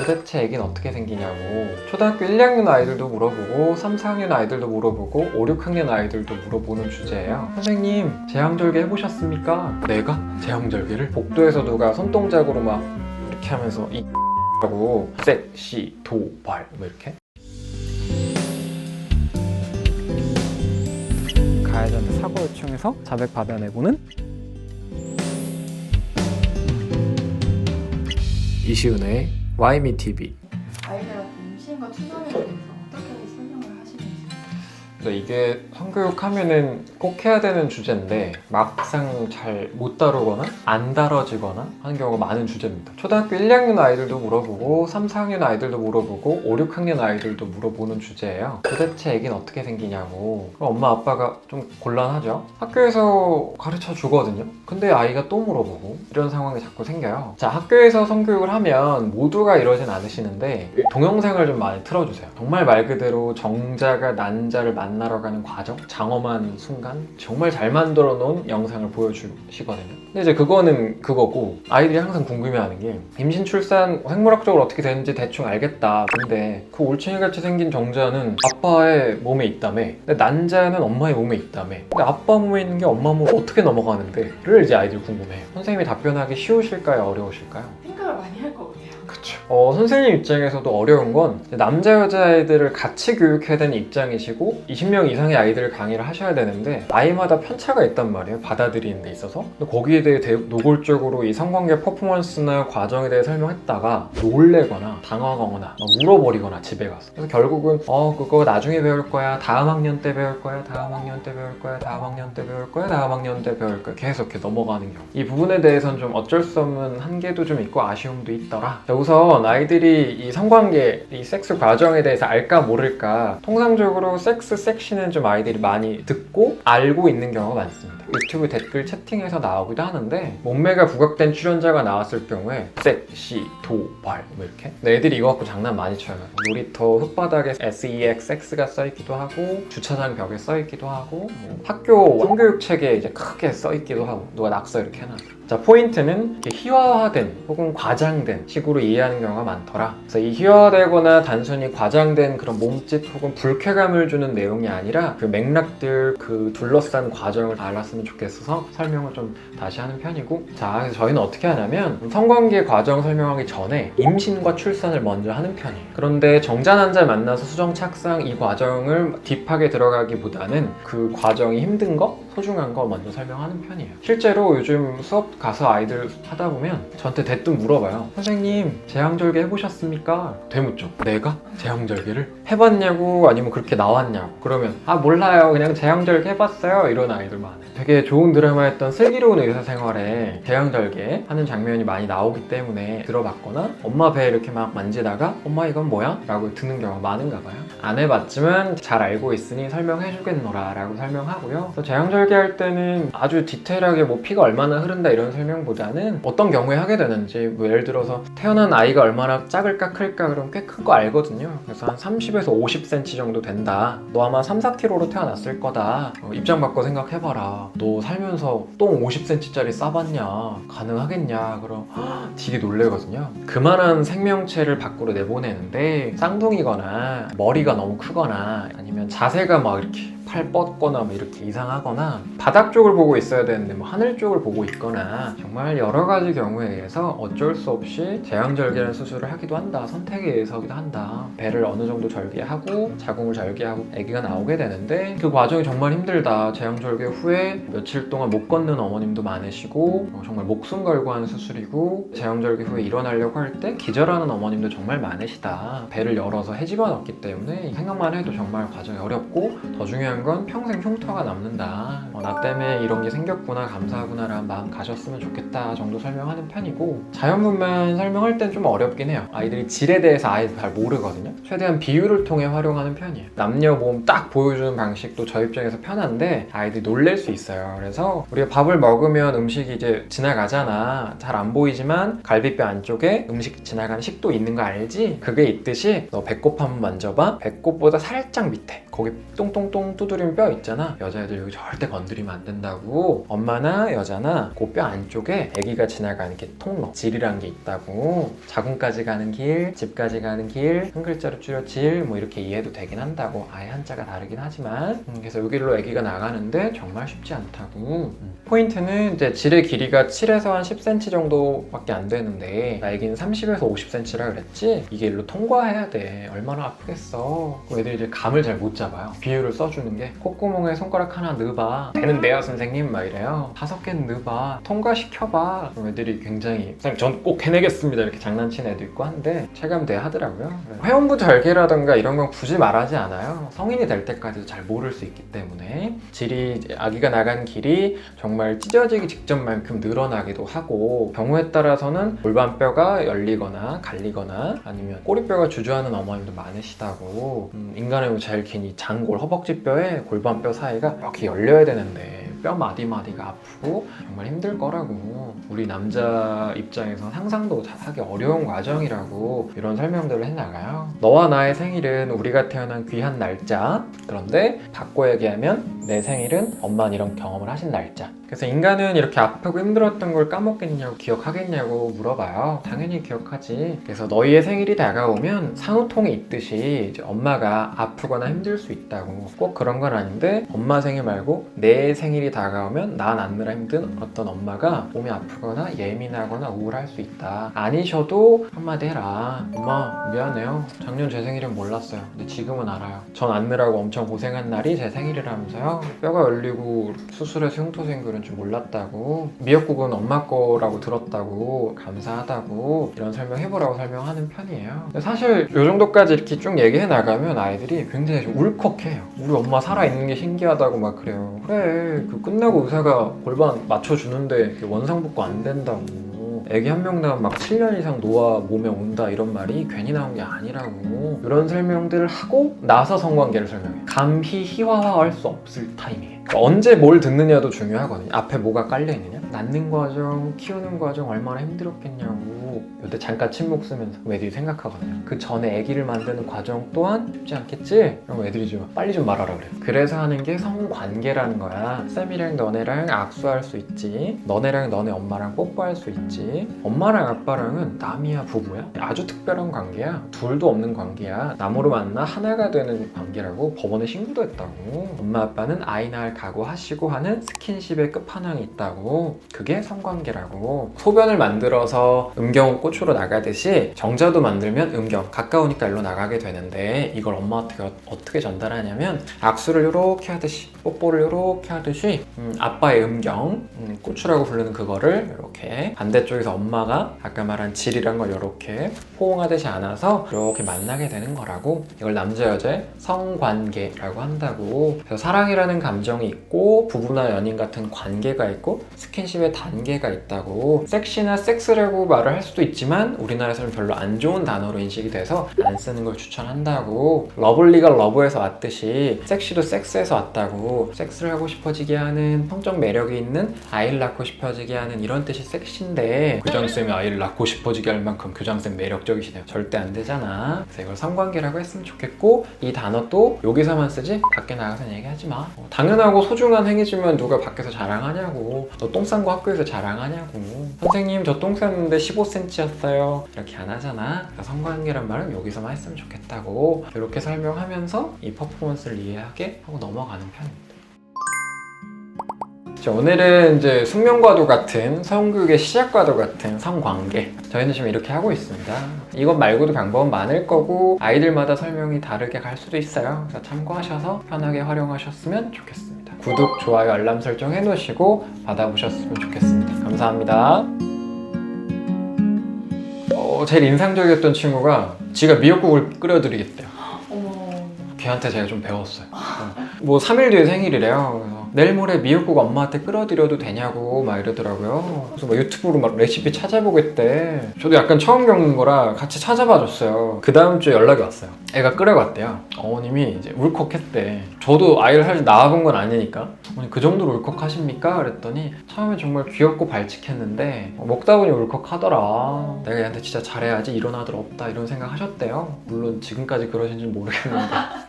도대체 애긴 어떻게 생기냐고 초등학교 1, 2학년 아이들도 물어보고 3, 4학년 아이들도 물어보고 5, 6학년 아이들도 물어보는 주제예요. 선생님, 제왕절개 해보셨습니까? 내가? 제왕절개를? 복도에서 누가 손동작으로 막 이렇게 하면서 이 하고 섹시, 도발 뭐 이렇게 가해자한테 사고 요청해서 자백 받아내고는 이시은의 와이미 TV. 아이들한테 임신과 출산에 대해서 어떻게 설명을 하시는지. 이게 성교육 하면은 꼭 해야 되는 주제인데 막상 잘 못 다루거나 안 다뤄지거나 하는 경우가 많은 주제입니다. 초등학교 1, 2학년 아이들도 물어보고 3, 4학년 아이들도 물어보고 5, 6학년 아이들도 물어보는 주제예요. 도대체 애긴 어떻게 생기냐고. 그럼 엄마 아빠가 좀 곤란하죠. 학교에서 가르쳐 주거든요. 근데 아이가 또 물어보고 이런 상황이 자꾸 생겨요. 자, 학교에서 성교육을 하면 모두가 이러진 않으시는데 동영상을 좀 많이 틀어주세요. 정말 말 그대로 정자가 난자를 만나러 가는 과정, 장엄한 순간 정말 잘 만들어 놓은 영상을 보여주시거든요. 근데 이제 그거는 그거고 아이들이 항상 궁금해하는 게 임신, 출산, 생물학적으로 어떻게 되는지 대충 알겠다. 근데 그 올챙이같이 생긴 정자는 아빠의 몸에 있다며, 근데 난자는 엄마의 몸에 있다며, 근데 아빠 몸에 있는 게 엄마 몸으로 어떻게 넘어가는데 를 이제 아이들이 궁금해요. 선생님이 답변하기 쉬우실까요? 어려우실까요? 생각을 많이 할 것 같아요. 그쵸. 선생님 입장에서도 어려운 건 남자 여자아이들을 같이 교육해야 되는 입장이시고 20명 이상의 아이들 강의를 하셔야 되는데 아이마다 편차가 있단 말이에요. 받아들이는 데 있어서. 근데 거기에 대해 노골적으로 이 성관계 퍼포먼스나 과정에 대해 설명했다가 놀래거나 당황하거나 막 울어버리거나 집에 가서. 그래서 결국은 그거 나중에 배울 거야. 다음 학년 때 배울 거야. 다음 학년 때 배울 거야. 다음 학년 때 배울 거야. 다음 학년 때 배울 거야. 계속 이렇게 넘어가는 경우. 이 부분에 대해서는 좀 어쩔 수 없는 한계도 좀 있고 아쉬움도 있더라. 우선 아이들이 이 성관계, 이 섹스 과정에 대해서 알까 모를까 통상적으로 섹스, 섹시는 좀 아이들이 많이 듣고 알고 있는 경우가 많습니다. 유튜브 댓글 채팅에서 나오기도 하는데 몸매가 부각된 출연자가 나왔을 경우에 섹시, 도발 뭐 이렇게 근데 애들이 이거 갖고 장난 많이 쳐요. 놀이터 흙바닥에 SEX, 섹스가 써있기도 하고 주차장 벽에 써있기도 하고 뭐 학교 성교육책에 이제 크게 써있기도 하고 누가 낙서 이렇게 해놔서. 자, 포인트는 이렇게 희화화된 혹은 과장된 식으로 이해하는 경우가 많더라. 그래서 이 희화화되거나 단순히 과장된 그런 몸짓 혹은 불쾌감을 주는 내용이 아니라 그 맥락들, 그 둘러싼 과정을 알았으면 좋겠어서 설명을 좀 다시 하는 편이고. 자, 그래서 저희는 어떻게 하냐면 성관계 과정 설명하기 전에 임신과 출산을 먼저 하는 편이에요. 그런데 정자 난자 만나서 수정 착상 이 과정을 딥하게 들어가기보다는 그 과정이 힘든 거, 소중한 거 먼저 설명하는 편이에요. 실제로 요즘 수업 가서 아이들 하다 보면 저한테 대뜸 물어봐요. 선생님, 제왕절개 해보셨습니까? 되묻죠. 내가? 제왕절개를? 해봤냐고 아니면 그렇게 나왔냐고. 그러면 몰라요. 그냥 제왕절개 해봤어요. 이런 아이들 많아요. 되게 좋은 드라마였던 슬기로운 의사생활에 제왕절개 하는 장면이 많이 나오기 때문에 들어봤거나 엄마 배 이렇게 막 만지다가 엄마 이건 뭐야? 라고 듣는 경우가 많은가 봐요. 안 해봤지만 잘 알고 있으니 설명해주겠노라 라고 설명하고요. 그래서 제왕절개 할 때는 아주 디테일하게 뭐 피가 얼마나 흐른다 이런 설명보다는 어떤 경우에 하게 되는지, 뭐 예를 들어서 태어난 아이가 얼마나 작을까 클까 그럼 꽤 큰 거 알거든요. 그래서 한 30에서 50cm 정도 된다. 너 아마 3, 4kg로 태어났을 거다. 입장 바꿔 생각해봐라. 너 살면서 똥 50cm짜리 싸봤냐? 가능하겠냐? 그럼 되게 놀래거든요. 그만한 생명체를 밖으로 내보내는데 쌍둥이거나 머리가 너무 크거나 아니면 자세가 막 이렇게 팔 뻗거나 뭐 이렇게 이상하거나 바닥 쪽을 보고 있어야 되는데 뭐 하늘 쪽을 보고 있거나 정말 여러 가지 경우에 의해서 어쩔 수 없이 제왕절개라는 수술을 하기도 한다. 선택에 의해서기도 한다. 배를 어느 정도 절개하고 자궁을 절개하고 아기가 나오게 되는데 그 과정이 정말 힘들다. 제왕절개 후에 며칠 동안 못 걷는 어머님도 많으시고 정말 목숨 걸고 하는 수술이고 제왕절개 후에 일어나려고 할 때 기절하는 어머님도 정말 많으시다. 배를 열어서 해집어 넣기 때문에 생각만 해도 정말 과정이 어렵고 더 중요한 건 평생 흉터가 남는다. 나 때문에 이런 게 생겼구나, 감사하구나 라는 마음 가셨으면 좋겠다 정도 설명하는 편이고, 자연분만 설명할 땐 좀 어렵긴 해요. 아이들이 질에 대해서 아예 잘 모르거든요. 최대한 비유를 통해 활용하는 편이에요. 남녀 몸 딱 보여주는 방식도 저 입장에서 편한데 아이들이 놀랄 수 있어요. 그래서 우리가 밥을 먹으면 음식이 이제 지나가잖아. 잘 안 보이지만 갈비뼈 안쪽에 음식 지나가는 식도 있는 거 알지? 그게 있듯이 너 배꼽 한번 만져봐. 배꼽보다 살짝 밑에 거기 똥똥똥 두드리는 뼈 있잖아. 여자애들 여기 절대 건드리면 안 된다고. 엄마나 여자나 그 뼈 안쪽에 아기가 지나가는 게 통로, 질이란 게 있다고. 자궁까지 가는 길, 집까지 가는 길, 한 글자로 줄여 질, 뭐 이렇게 이해도 되긴 한다고. 아예 한자가 다르긴 하지만 그래서 여기로 아기가 나가는데 정말 쉽지 않다고. 포인트는 이제 질의 길이가 7에서 한 10cm 정도밖에 안 되는데 아기는 30에서 50cm라 그랬지? 이게 일로 통과해야 돼. 얼마나 아프겠어. 그럼 애들이 이제 감을 잘 못 잡아요. 비유를 써주는 게 콧구멍에 손가락 하나 넣어봐. 되는데요 선생님? 막 이래요. 5개는 넣어봐. 통과시켜봐. 그럼 애들이 굉장히 선생님 전 꼭 해내겠습니다 이렇게 장난치는 애도 있고 한데 체감돼 하더라고요. 회원부 절개라던가 이런 건 굳이 말하지 않아요. 성인이 될 때까지도 잘 모를 수 있기 때문에 질이 아기가 나간 길이 정말 찢어지기 직전만큼 늘어나기도 하고 경우에 따라서는 골반뼈가 열리거나 갈리거나 아니면 꼬리뼈가 주저하는 어머님도 많으시다고. 인간의 제일 긴 이 장골 허벅지뼈에 골반뼈 사이가 이렇게 열려야 되는데 뼈 마디마디가 아프고 정말 힘들 거라고. 우리 남자 입장에서 상상도 하기 어려운 과정이라고 이런 설명들을 해나가요. 너와 나의 생일은 우리가 태어난 귀한 날짜. 그런데 바꿔 얘기하면 내 생일은 엄마는 이런 경험을 하신 날짜. 그래서 인간은 이렇게 아프고 힘들었던 걸 까먹겠냐고 기억하겠냐고 물어봐요. 당연히 기억하지. 그래서 너희의 생일이 다가오면 산후통이 있듯이 이제 엄마가 아프거나 힘들 수 있다고. 꼭 그런 건 아닌데 엄마 생일 말고 내 생일이 다가오면 나 낳느라 힘든 어떤 엄마가 몸이 아프거나 예민하거나 우울할 수 있다. 아니셔도 한마디 해라. 엄마 미안해요. 작년 제 생일은 몰랐어요. 근데 지금은 알아요. 전 낳느라고 엄청 고생한 날이 제 생일이라면서요. 뼈가 열리고 수술해서 흉터 생기는 줄 몰랐다고. 미역국은 엄마 거라고 들었다고. 감사하다고. 이런 설명해보라고 설명하는 편이에요. 사실 이 정도까지 이렇게 쭉 얘기해 나가면 아이들이 굉장히 좀 울컥해요. 우리 엄마 살아있는 게 신기하다고 막 그래요. 그래 그 끝나고 의사가 골반 맞춰주는데 원상복구 안 된다고. 애기 한 명당 막 7년 이상 노화 몸에 온다 이런 말이 괜히 나온 게 아니라고. 이런 설명들을 하고 나서 성관계를 설명해. 감히 희화화할 수 없을 타이밍에. 그러니까 언제 뭘 듣느냐도 중요하거든요. 앞에 뭐가 깔려있느냐. 낳는 과정, 키우는 과정 얼마나 힘들었겠냐고. 이때 잠깐 침묵 쓰면서 애들이 생각하거든요. 그 전에 아기를 만드는 과정 또한 쉽지 않겠지? 그럼 애들이 좀 빨리 좀 말하라 그래요. 그래서 하는 게 성관계라는 거야. 쌤이랑 너네랑 악수할 수 있지. 너네랑 너네 엄마랑 뽀뽀할 수 있지. 엄마랑 아빠랑은 남이야 부부야. 아주 특별한 관계야. 둘도 없는 관계야. 남으로 만나 하나가 되는 관계라고 법원에 신고도 했다고. 엄마 아빠는 아이 낳을 각오하시고 하는 스킨십의 끝판왕이 있다고. 그게 성관계라고. 소변을 만들어서 음경은 꽃으로 나가듯이 정자도 만들면 음경 가까우니까 일로 나가게 되는데 이걸 엄마한테 어떻게 전달하냐면 악수를 이렇게 하듯이 뽀뽀를 이렇게 하듯이 아빠의 음경 꽃이라고 부르는 그거를 이렇게 반대쪽에서 엄마가 아까 말한 질이란 걸 이렇게 포옹하듯이 안아서 이렇게 만나게 되는 거라고. 이걸 남자 여자의 성관계라고 한다고. 그래서 사랑이라는 감정이 있고 부부나 연인 같은 관계가 있고 스킨십의 단계가 있다고. 섹시나 섹스라고 말을 할 수도 있지만 우리나라에서는 별로 안 좋은 단어로 인식이 돼서 안 쓰는 걸 추천한다고. 러블리가 러브에서 왔듯이 섹시도 섹스에서 왔다고. 섹스를 하고 싶어지게 하는 성적 매력이 있는 아이를 낳고 싶어지게 하는 이런 뜻이 섹시인데 교장쌤이 아이를 낳고 싶어지게 할 만큼 교장쌤 매력적이시네요. 절대 안 되잖아. 그래서 이걸 성관계라고 했으면 좋겠고 이 단어 또 여기서만 쓰지 밖에 나가서 얘기하지 마. 당연하고 소중한 행위지만 누가 밖에서 자랑하냐고. 너 똥 싼 거 학교에서 자랑하냐고. 선생님 저 똥 쌌는데 15cm였어요. 이렇게 안 하잖아. 그러니까 성관계란 말은 여기서만 했으면 좋겠다고. 이렇게 설명하면서 이 퍼포먼스를 이해하게 하고 넘어가는 편입니다. 오늘은 이제 숙명과도 같은 성교육의 시작과도 같은 성관계 저희는 지금 이렇게 하고 있습니다. 이것 말고도 방법은 많을 거고 아이들마다 설명이 다르게 갈 수도 있어요. 그래서 참고하셔서 편하게 활용하셨으면 좋겠습니다. 구독, 좋아요, 알람 설정 해놓으시고 받아보셨으면 좋겠습니다. 감사합니다. 제일 인상적이었던 친구가 지가 미역국을 끓여드리겠대요. 걔한테 제가 좀 배웠어요. 뭐 3일 뒤에 생일이래요. 그래서 내일 모레 미역국 엄마한테 끓여드려도 되냐고 막 이러더라고요. 그래서 막 유튜브로 막 레시피 찾아보겠대. 저도 약간 처음 겪는 거라 같이 찾아봐 줬어요. 그 다음 주에 연락이 왔어요. 애가 끓여갔대요. 어머님이 이제 울컥했대. 저도 아이를 사실 낳아본 건 아니니까 어머니 그 정도로 울컥하십니까? 그랬더니 처음에 정말 귀엽고 발칙했는데 먹다 보니 울컥하더라. 내가 얘한테 진짜 잘해야지 이런 아들 없다 이런 생각 하셨대요. 물론 지금까지 그러신지 모르겠는데